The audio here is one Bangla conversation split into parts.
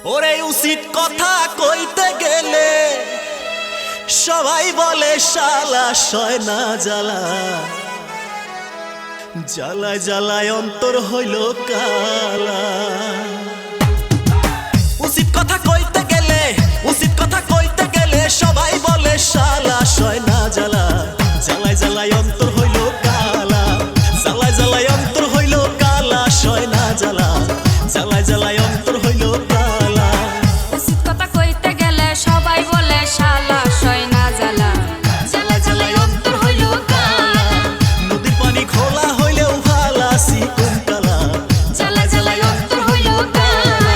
ওরে উচিত কথা কইতে গেলে সবাই বলে শালা সয় না জ্বালা, জ্বালায় জ্বালায় অন্তর হইল কালা। উচিত কথা কইতে গেলে, উচিত কথা কইতে গেলে সবাই বলে শালা সয় না জ্বালা, জ্বালায় জ্বালায় অন্তর হইল কালা, জ্বালায় জ্বালায় অন্তর হইল কালা, সয় না জ্বালা, জ্বালায় জ্বালায় অন্তর হইল কালা। উচিত কথা কইতে গেলে সবাই বলে শালা সয় না জ্বালা, জ্বালায় জ্বালায় অন্তর হইল কালা। নদীর পানি খোলা হইলেও ভালা চিকুন কালা, জ্বালায় জ্বালায় অন্তর হইল কালা।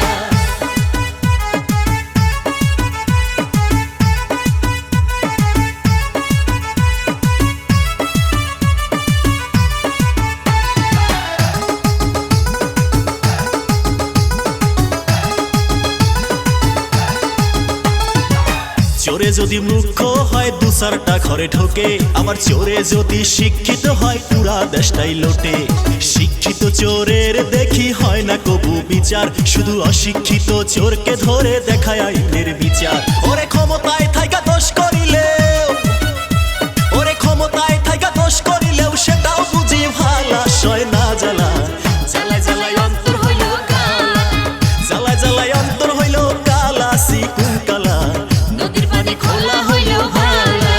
চোরে যদি মূর্খ হয় দু চারটা ঘরে ঢোকে, আবার চোরে যদি শিক্ষিত হয় পুরা দেশটাই লোটে। শিক্ষিত চোরের দেখি হয় না কবু বিচার, শুধু অশিক্ষিত চোরকে ধরে দেখায় আইনের বিচার। ওরে ক্ষমতায় থাইকা দোষ করিলেও, ওরে ক্ষমতায় থাইকা দোষ করিলেও সেটাও বুঝি ভালা সয় না জ্বালা, জ্বালায় জ্বালায় অন্তর হইল কালা, জ্বালায় জ্বালায় অন্তর হইল কালা চিকুন কালা। নদীর পানি খোলা হইল ভালা।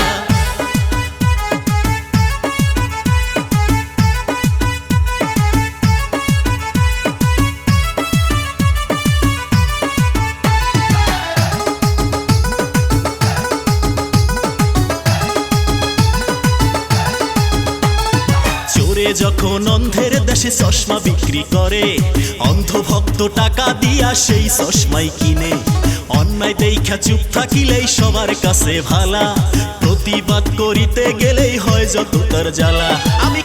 চোরে যখন অন্ধের দেশে চশমা বিক্রি করে, অন্ধ ভক্ত টাকা দিয়া সেই চশমাই কিনে। অন্যায় দেখা চুপ থাকিলেই সবার কাছে ভালা, প্রতিবাদ করিতে গেলেই হয় যত তার জ্বালা। আমি